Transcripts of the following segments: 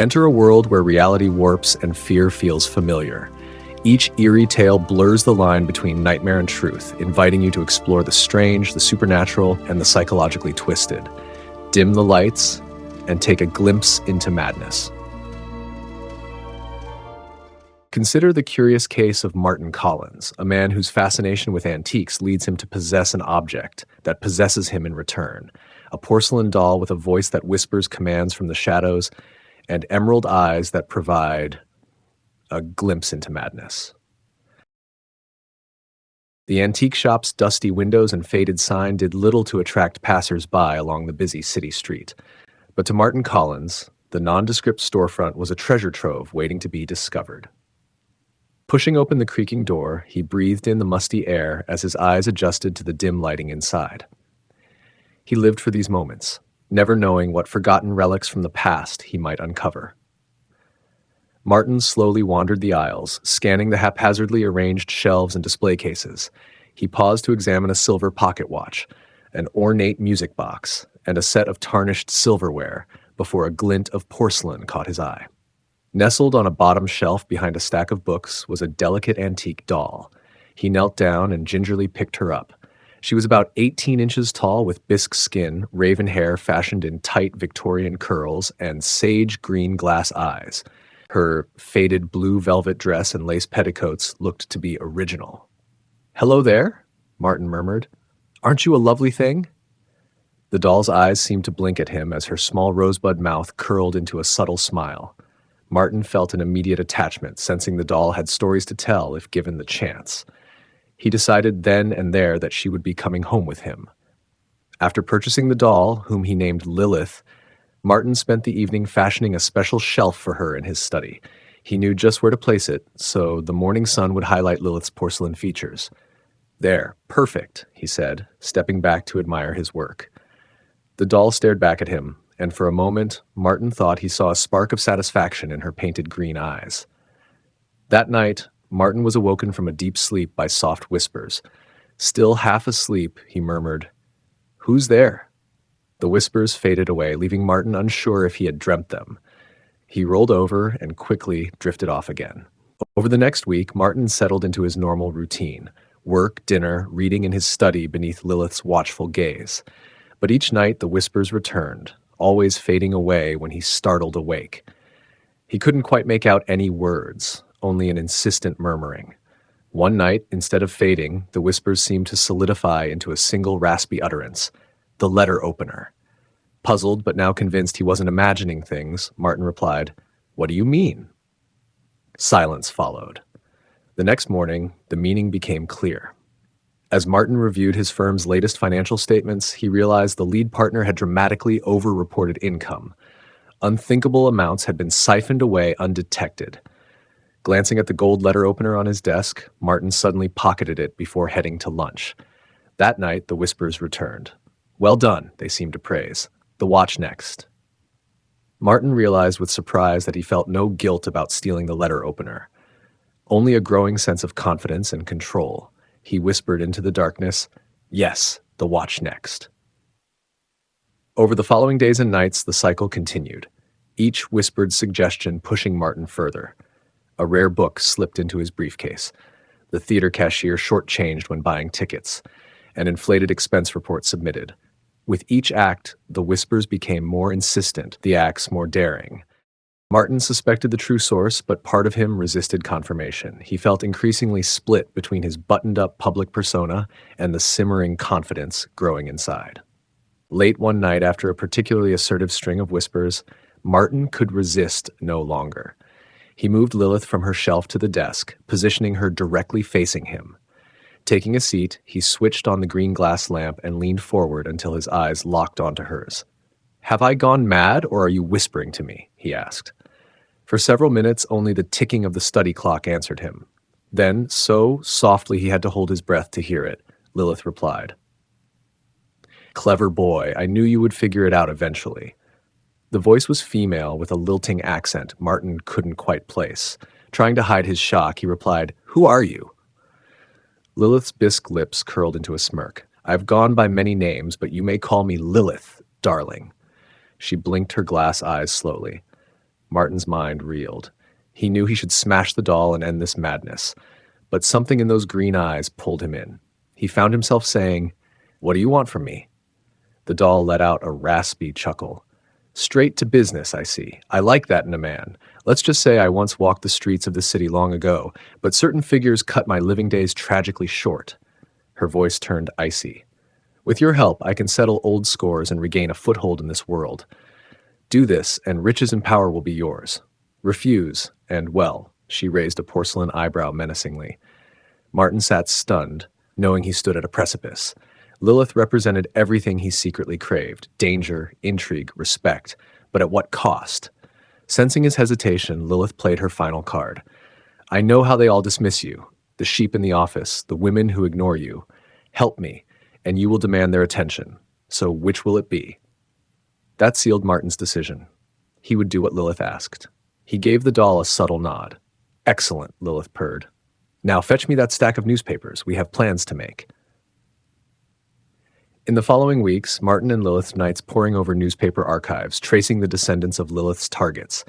Enter a world where reality warps and fear feels familiar. Each eerie tale blurs the line between nightmare and truth, inviting you to explore the strange, the supernatural, and the psychologically twisted. Dim the lights and take a glimpse into madness. Consider the curious case of Martin Collins, a man whose fascination with antiques leads him to possess an object that possesses him in return. A porcelain doll with a voice that whispers commands from the shadows, and emerald eyes that provide a glimpse into madness. The antique shop's dusty windows and faded sign did little to attract passers-by along the busy city street. But to Martin Collins, the nondescript storefront was a treasure trove waiting to be discovered. Pushing open the creaking door, he breathed in the musty air as his eyes adjusted to the dim lighting inside. He lived for these moments, never knowing what forgotten relics from the past he might uncover. Martin slowly wandered the aisles, scanning the haphazardly arranged shelves and display cases. He paused to examine a silver pocket watch, an ornate music box, and a set of tarnished silverware before a glint of porcelain caught his eye. Nestled on a bottom shelf behind a stack of books was a delicate antique doll. He knelt down and gingerly picked her up. She was about 18 inches tall with bisque skin, raven hair fashioned in tight Victorian curls, and sage green glass eyes. Her faded blue velvet dress and lace petticoats looked to be original. "Hello there," Martin murmured. "Aren't you a lovely thing?" The doll's eyes seemed to blink at him as her small rosebud mouth curled into a subtle smile. Martin felt an immediate attachment, sensing the doll had stories to tell if given the chance. He decided then and there that she would be coming home with him. After purchasing the doll, whom he named Lilith, Martin spent the evening fashioning a special shelf for her in his study. He knew just where to place it, so the morning sun would highlight Lilith's porcelain features. "There, perfect," he said, stepping back to admire his work. The doll stared back at him, and for a moment, Martin thought he saw a spark of satisfaction in her painted green eyes. That night, Martin was awoken from a deep sleep by soft whispers. Still half asleep, he murmured, "Who's there?" The whispers faded away, leaving Martin unsure if he had dreamt them. He rolled over and quickly drifted off again. Over the next week, Martin settled into his normal routine: work, dinner, reading in his study beneath Lilith's watchful gaze. But each night the whispers returned, always fading away when he startled awake. He couldn't quite make out any words, only an insistent murmuring. One night, instead of fading, the whispers seemed to solidify into a single raspy utterance: "The letter opener." Puzzled, but now convinced he wasn't imagining things, Martin replied, "What do you mean?" Silence followed. The next morning, the meaning became clear. As Martin reviewed his firm's latest financial statements, he realized the lead partner had dramatically over-reported income. Unthinkable amounts had been siphoned away undetected. Glancing at the gold letter opener on his desk, Martin suddenly pocketed it before heading to lunch. That night, the whispers returned. "Well done," they seemed to praise. "The watch next." Martin realized with surprise that he felt no guilt about stealing the letter opener. Only a growing sense of confidence and control. He whispered into the darkness, "Yes, the watch next." Over the following days and nights, the cycle continued, each whispered suggestion pushing Martin further. A rare book slipped into his briefcase. The theater cashier shortchanged when buying tickets. An inflated expense report submitted. With each act, the whispers became more insistent, the acts more daring. Martin suspected the true source, but part of him resisted confirmation. He felt increasingly split between his buttoned-up public persona and the simmering confidence growing inside. Late one night, after a particularly assertive string of whispers, Martin could resist no longer. He moved Lilith from her shelf to the desk, positioning her directly facing him. Taking a seat, he switched on the green glass lamp and leaned forward until his eyes locked onto hers. "Have I gone mad, or are you whispering to me?" he asked. For several minutes, only the ticking of the study clock answered him. Then, so softly he had to hold his breath to hear it, Lilith replied, "Clever boy, I knew you would figure it out eventually." The voice was female with a lilting accent Martin couldn't quite place. Trying to hide his shock, he replied, "Who are you?" Lilith's bisque lips curled into a smirk. "I've gone by many names, but you may call me Lilith, darling." She blinked her glass eyes slowly. Martin's mind reeled. He knew he should smash the doll and end this madness, but something in those green eyes pulled him in. He found himself saying, "What do you want from me?" The doll let out a raspy chuckle. "Straight to business, I see. I like that in a man. Let's just say I once walked the streets of the city long ago, but certain figures cut my living days tragically short." Her voice turned icy. "With your help, I can settle old scores and regain a foothold in this world. Do this, and riches and power will be yours. Refuse, and well," she raised a porcelain eyebrow menacingly. Martin sat stunned, knowing he stood at a precipice. Lilith represented everything he secretly craved: danger, intrigue, respect. But at what cost? Sensing his hesitation, Lilith played her final card. "I know how they all dismiss you. The sheep in the office, the women who ignore you. Help me, and you will demand their attention. So which will it be?" That sealed Martin's decision. He would do what Lilith asked. He gave the doll a subtle nod. "Excellent," Lilith purred. "Now fetch me that stack of newspapers. We have plans to make." In the following weeks, Martin and Lilith nights poring over newspaper archives, tracing the descendants of Lilith's targets.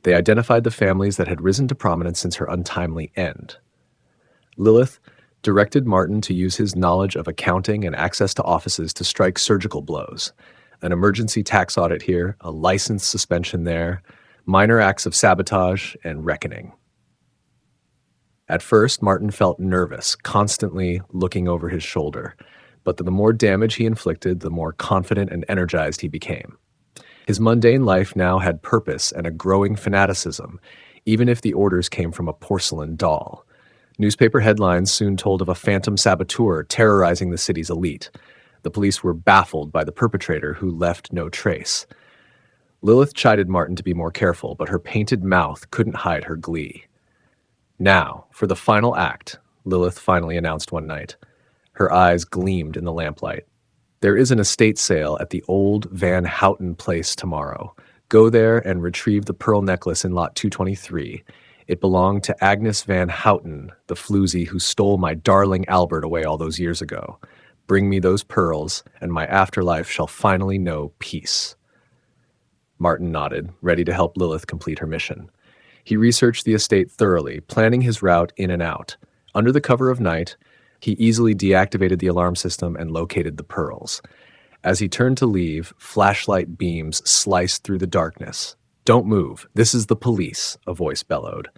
They identified the families that had risen to prominence since her untimely end. Lilith directed Martin to use his knowledge of accounting and access to offices to strike surgical blows. An emergency tax audit here, a license suspension there, minor acts of sabotage, and reckoning. At first, Martin felt nervous, constantly looking over his shoulder. But the more damage he inflicted, the more confident and energized he became. His mundane life now had purpose and a growing fanaticism, even if the orders came from a porcelain doll. Newspaper headlines soon told of a phantom saboteur terrorizing the city's elite. The police were baffled by the perpetrator who left no trace. Lilith chided Martin to be more careful, but her painted mouth couldn't hide her glee. "Now, for the final act," Lilith finally announced one night. Her eyes gleamed in the lamplight. "There is an estate sale at the old Van Houten place tomorrow. Go there and retrieve the pearl necklace in lot 223. It belonged to Agnes Van Houten, the floozy who stole my darling Albert away all those years ago. Bring me those pearls, and my afterlife shall finally know peace." Martin nodded, ready to help Lilith complete her mission. He researched the estate thoroughly, planning his route in and out. Under the cover of night, he easily deactivated the alarm system and located the pearls. As he turned to leave, flashlight beams sliced through the darkness. "Don't move. This is the police," a voice bellowed.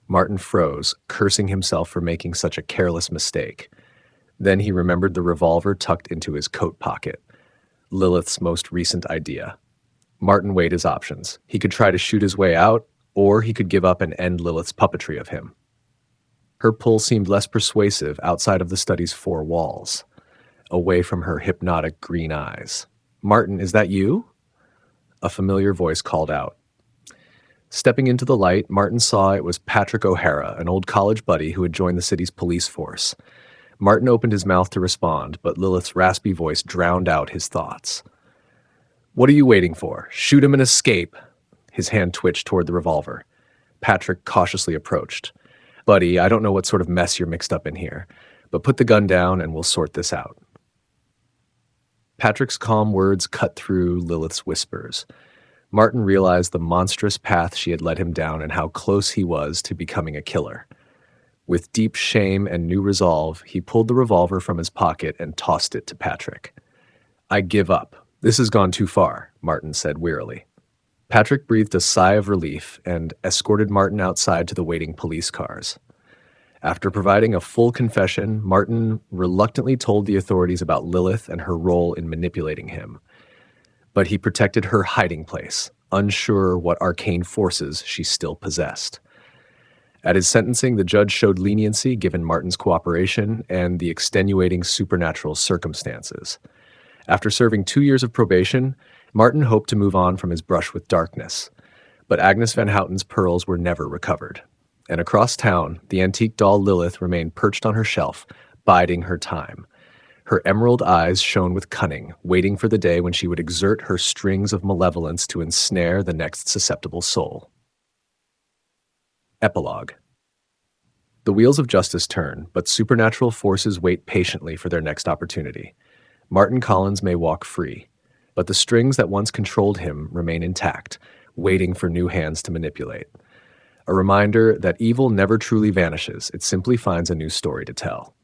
Martin froze, cursing himself for making such a careless mistake. Then he remembered the revolver tucked into his coat pocket. Lilith's most recent idea. Martin weighed his options. He could try to shoot his way out, or he could give up and end Lilith's puppetry of him. Her pull seemed less persuasive outside of the study's four walls, away from her hypnotic green eyes. "Martin, is that you?" A familiar voice called out. Stepping into the light, Martin saw it was Patrick O'Hara, an old college buddy who had joined the city's police force. Martin opened his mouth to respond, but Lilith's raspy voice drowned out his thoughts. "What are you waiting for? Shoot him and escape." His hand twitched toward the revolver. Patrick cautiously approached. "Buddy, I don't know what sort of mess you're mixed up in here, but put the gun down and we'll sort this out." Patrick's calm words cut through Lilith's whispers. Martin realized the monstrous path she had led him down and how close he was to becoming a killer. With deep shame and new resolve, he pulled the revolver from his pocket and tossed it to Patrick. "I give up. This has gone too far," Martin said wearily. Patrick breathed a sigh of relief and escorted Martin outside to the waiting police cars. After providing a full confession, Martin reluctantly told the authorities about Lilith and her role in manipulating him. But he protected her hiding place, unsure what arcane forces she still possessed. At his sentencing, the judge showed leniency given Martin's cooperation and the extenuating supernatural circumstances. After serving 2 years of probation, Martin hoped to move on from his brush with darkness. But Agnes Van Houten's pearls were never recovered. And across town, the antique doll Lilith remained perched on her shelf, biding her time. Her emerald eyes shone with cunning, waiting for the day when she would exert her strings of malevolence to ensnare the next susceptible soul. Epilogue. The wheels of justice turn, but supernatural forces wait patiently for their next opportunity. Martin Collins may walk free, but the strings that once controlled him remain intact, waiting for new hands to manipulate. A reminder that evil never truly vanishes, it simply finds a new story to tell.